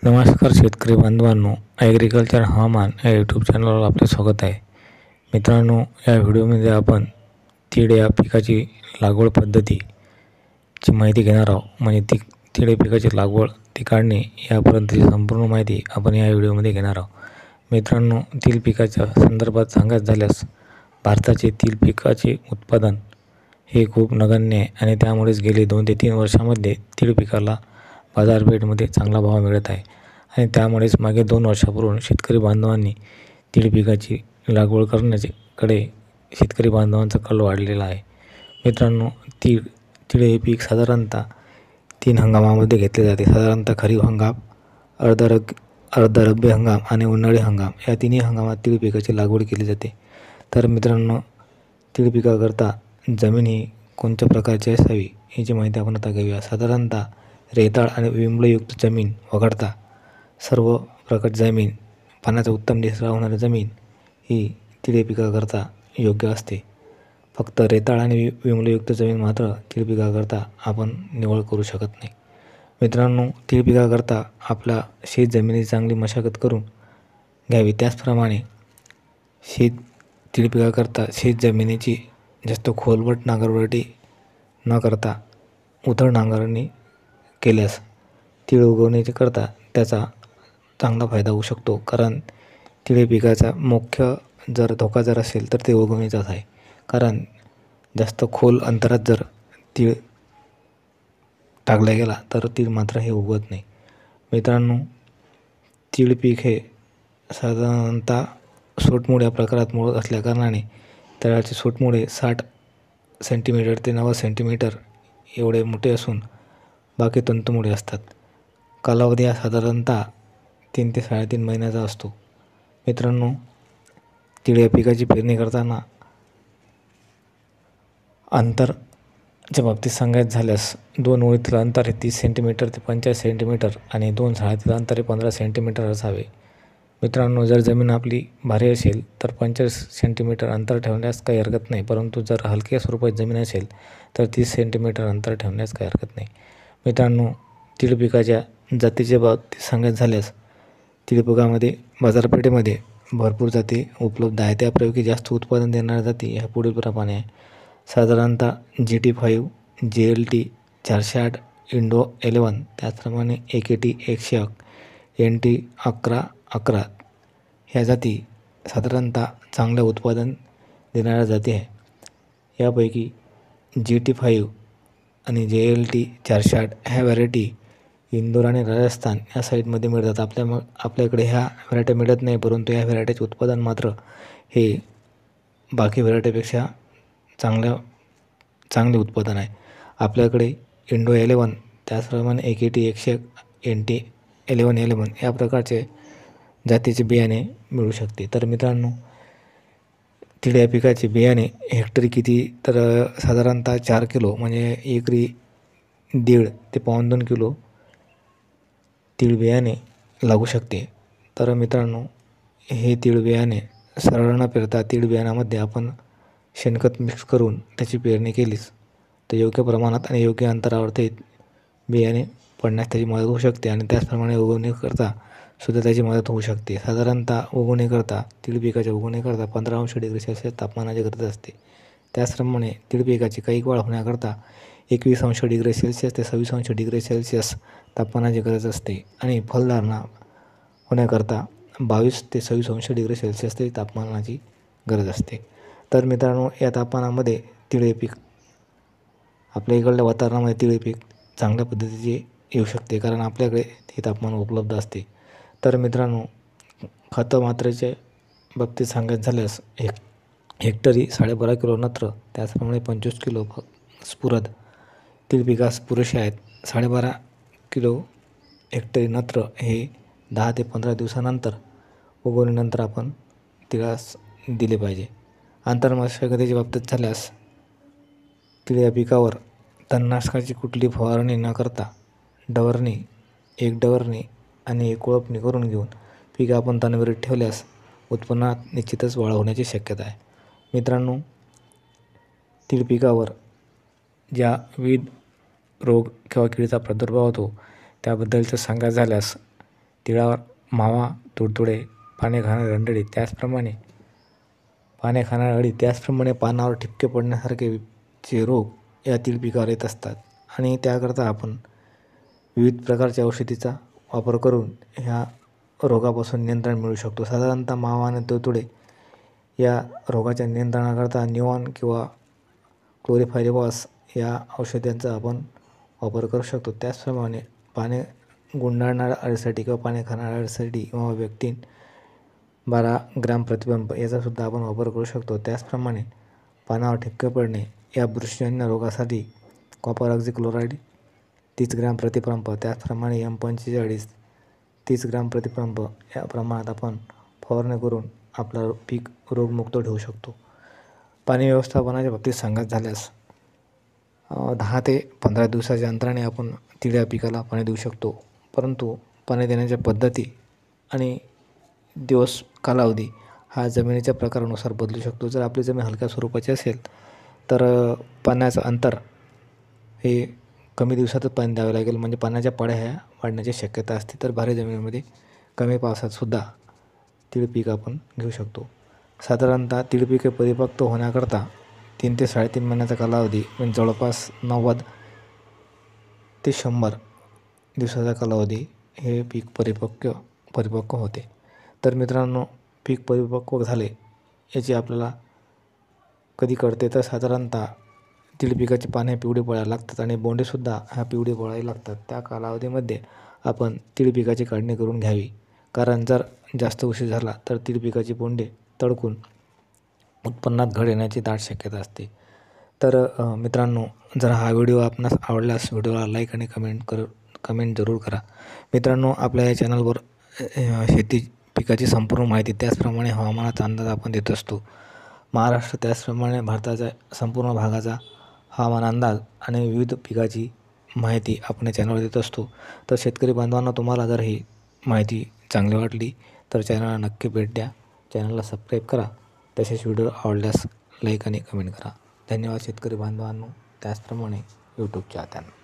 नमस्कार शेतकरी बांधवांनो, ॲग्रिकल्चर हवामान या यूट्यूब चॅनलवर आपले स्वागत आहे. मित्रांनो, या व्हिडिओमध्ये आपण तीळ या पिकाची लागवड पद्धतीची माहिती घेणार आहोत. म्हणजे तीळ या पिकाची लागवड, ती काढणे यापर्यंतची संपूर्ण माहिती आपण या व्हिडिओमध्ये घेणार आहोत. मित्रांनो, तीळ पिकाच्या संदर्भात सांगायचं झाल्यास भारताचे तीळ पिकाचे उत्पादन हे खूप नगण्य आहे आणि त्यामुळेच गेले 2 ते 3 वर्षांमध्ये तीळ पिकाला बाजारपेठेमध्ये चांगला भाव मिळत आहे आणि त्यामुळेच मागे 2 वर्षापूर्वी शेतकरी बांधवांनी तीळ पिकाची लागवड करण्याकडे शेतकरी बांधवांचा कल वाढलेला आहे. मित्रांनो, तीळ हे पीक साधारणतः 3 हंगामामध्ये घेतले जाते. साधारणतः खरीप हंगाम, अर्ध रब्बी हंगाम आणि उन्हाळी हंगाम या तिन्ही हंगामात तीळ पिकाची लागवड केली जाते. तर मित्रांनो, तीळ पिकाकरता जमीन ही कोणत्या प्रकारची असावी याची माहिती आपण आता घेऊया. साधारणतः रेताळ आणि विंबळयुक्त जमीन वगळता सर्व प्रकारची जमीन, पाण्याचा उत्तम निचरा होणारी जमीन ही तीळ पिकाकरता योग्य असते. फक्त रेताळ आणि विंबळयुक्त जमीन मात्र तीळ पिकाकरता आपण निवड करू शकत नाही. मित्रांनो, तीळ पिकाकरता आपल्या शेत जमिनीची चांगली मशागत करून घ्यावी. त्याचप्रमाणे तीळ पिकाकरता शेत जमिनीची जास्त खोलवर नांगरवरटी न करता उथळ नांगरणी केल्यास तीळ उगवण्याचे करता त्याचा चांगला फायदा होऊ शकतो. कारण तीळ पिकाचा मुख्य धोका असेल तर ते उगवण्याचाच आहे. कारण जास्त खोल अंतरात जर तीळ टाकला गेला तर तीळ मात्र हे उगवत नाही. मित्रांनो, तीळ पीक हे साधारणतः सोटमुळे या प्रकारात मोडत असल्याकारणाने तळाचे सोटमुळे 60 सेंटीमीटर ते 90 सेंटीमीटर एवढे मोठे असून बाकी तंतुमुळे असतात. कालावधी हा साधारणतः 3 ते 3.5 महिन्याचा असतो. मित्रांनो, तीळ या पिकाची पेरणी करताना अंतरच्या बाबतीत सांगायचं झाल्यास 2 ओळीतील अंतर हे 30 सेंटीमीटर ते 45 सेंटीमीटर आणि 2 झाडातील अंतर हे 15 सेंटीमीटर असावे. मित्रांनो, जर जमीन आपली भारी असेल तर 45 सेंटीमीटर अंतर ठेवण्यास काही हरकत नाही, परंतु जर हलक्या स्वरूपाची जमीन असेल तर 30 सेंटीमीटर अंतर ठेवण्यास काही हरकत नाही. मित्रांनो, तीळ पिकाच्या जातीच्या बाबतीत सांगायचं झाल्यास तीळ पिकामध्ये बाजारपेठेमध्ये भरपूर जाती उपलब्ध आहेत. त्यापैकी जास्त उत्पादन देणाऱ्या जाती ह्या पुढीलप्रमाणे आहे. साधारणतः GT5, JLT 408, इंडो-11, त्याचप्रमाणे AKT 101, NT 1111 ह्या जाती साधारणतः चांगले उत्पादन देणाऱ्या जाती आहे. यापैकी GT5 आणि JLT 408 ह्या व्हरायटी इंदोर आणि राजस्थान या साईडमध्ये मिळतात. आपल्याकडे ह्या व्हरायट्या मिळत नाही, परंतु ह्या व्हरायटीचे उत्पादन मात्र हे बाकी व्हरायटीपेक्षा चांगले उत्पादन आहे. आपल्याकडे इंडो-11, त्याचप्रमाणे AKT 101, NT 1111 या प्रकारचे जातीचे बियाणे मिळू शकते. तर मित्रांनो, तीळ या पिकाचे बियाणे हेक्टरी किती तर साधारणतः 4 किलो म्हणजे एकरी 1.5 ते 2.25 किलो तीळ बियाणे लागू शकते. तर मित्रांनो, हे तीळ बियाणे सरळ न पेरता तीळ बियाणामध्ये आपण शेणखत मिक्स करून त्याची पेरणी केलीच तर योग्य प्रमाणात आणि योग्य अंतरावर ते बियाणे पडण्यास त्याची मदत होऊ शकते आणि त्याचप्रमाणे उगवणीकरता सुद्धा त्याची मदत होऊ शकते. साधारणतः तीळ पिकाच्या उगवणीकरता 15°C तापमानाची गरज असते. त्याचप्रमाणे तीळ पिकाची कैक वाढ होण्याकरता 21°C ते 26°C तापमानाची गरज असते आणि फलधारणा होण्याकरता 22 ते 26°C तापमानाची गरज असते. तर मित्रांनो, या तापमानामध्ये तीळ पीक आपल्या इकडल्या वातावरणामध्ये तीळ पीक चांगल्या पद्धतीचे येऊ शकते, कारण आपल्याकडे हे तापमान उपलब्ध असते. तर मित्रांनो, खत मात्रेच्या बाबतीत सांगायचं झाल्यास हेक्टरी 12.5 किलो नत्र, त्याचप्रमाणे 25 किलो स्फुरद तीळ पिकास पुरेसे आहेत. 12.5 किलो हेक्टरी नत्र हे 10 ते 15 दिवसानंतर उगवणीनंतर आपण तिळास दिले पाहिजे. आंतरमशागतीच्या बाबतीत झाल्यास तीळ या पिकावर तणनाशकाची कुठली फवारणी न करता एक डवरणी आणि एक कोळपणी करून घेऊन पीक आपण तणविरीत ठेवल्यास उत्पन्नात निश्चितच वाढ होण्याची शक्यता आहे. मित्रांनो, तीळ पिकावर ज्या विविध रोग किंवा किडीचा प्रादुर्भाव होतो त्याबद्दलचं सांगायचं झाल्यास तिळावर मावा, तुडतुडे, पाने खाणारी रंडळी, त्याचप्रमाणे पानावर ठिपके पडण्यासारखे चे रोग या तीळ पिकावर येत असतात आणि त्याकरता आपण विविध प्रकारच्या औषधीचा वापर करून ह्या रोगापासून नियंत्रण मिळू शकतो. साधारणतः मावा आणि तुडतुडे या रोगाच्या नियंत्रणाकरता निवॉन किंवा क्लोरिफायरिबॉस या औषधांचा आपण वापर करू शकतो. त्याचप्रमाणे पाने गुंडाळणाऱ्या अळीसाठी किंवा पाने खाणाऱ्या अळीसाठी किंवा व्यक्तीन 12 ग्रॅम प्रतिपंप याचासुद्धा आपण वापर करू शकतो. त्याचप्रमाणे पानावर ठिपके पडणे या बुरशीजन्य रोगासाठी कॉपर ऑक्झीक्लोराईड 30 ग्रॅम प्रतिपंप, त्याचप्रमाणे M45 30 ग्रॅम प्रतिपंप या प्रमाणात आपण फवारणी करून आपला पीक रोगमुक्त ठेवू शकतो. पाणी व्यवस्थापनाच्या बाबतीत सांगायचं झाल्यास 10 ते 15 दिवसाच्या अंतराने आपण तीळ या पिकाला पाणी देऊ शकतो. परंतु पाणी देण्याच्या पद्धती आणि दिवस कालावधी हा जमिनीच्या प्रकारानुसार बदलू शकतो. जर आपली जमीन हलक्या स्वरूपाची असेल तर पाण्याचं अंतर हे कमी दिवसातच पाणी द्यावे लागेल, म्हणजे पाण्याच्या पड्या ह्या वाढण्याची शक्यता असते. तर भारी जमिनीमध्ये कमी पावसातसुद्धा तीळ पीक आपण घेऊ शकतो. साधारणतः तीळ पिके परिपक्व होण्याकरता 3 ते 3.5 महिन्याचा कालावधी, म्हणजे जवळपास 90 ते 100 दिवसाचा कालावधी हे पीक परिपक्व होते. तर मित्रांनो, पीक परिपक्व झाले याची आपल्याला कधी कळते तर साधारणतः तीळ पिकाची पाने पिवळी पडायला लागतात आणि बोंडेसुद्धा ह्या पिवळी पडायला लागतात. त्या कालावधीमध्ये आपण तीळ पिकाची काढणी करून घ्यावी, कारण जर जास्त उशीर झाला तर तीळ पिकाची बोंडे तडकून उत्पन्नात घट येण्याची दाट शक्यता असते. तर मित्रांनो, जर हा व्हिडिओ आपणास आवडल्यास व्हिडिओला लाईक आणि कमेंट जरूर करा. मित्रांनो, आपल्या या चॅनलवर शेती पिकाची संपूर्ण माहिती, त्याचप्रमाणे हवामानाचा अंदाज आपण देत असतो. महाराष्ट्र त्याचप्रमाणे भारताच्या संपूर्ण भागाचा हवामान अंदाज आणि विविध पिकाची माहिती आपण या चॅनलवर देत असतो. तर शेतकरी बांधवांना, तुम्हाला जर ही माहिती चांगली वाटली तर चॅनलला नक्की भेट द्या, चॅनलला सबस्क्राईब करा. तसेच व्हिडिओ आवडल्यास लाईक आणि कमेंट करा. धन्यवाद शेतकरी बांधवांनो, त्याचप्रमाणे यूट्यूब चाहत्यांनो.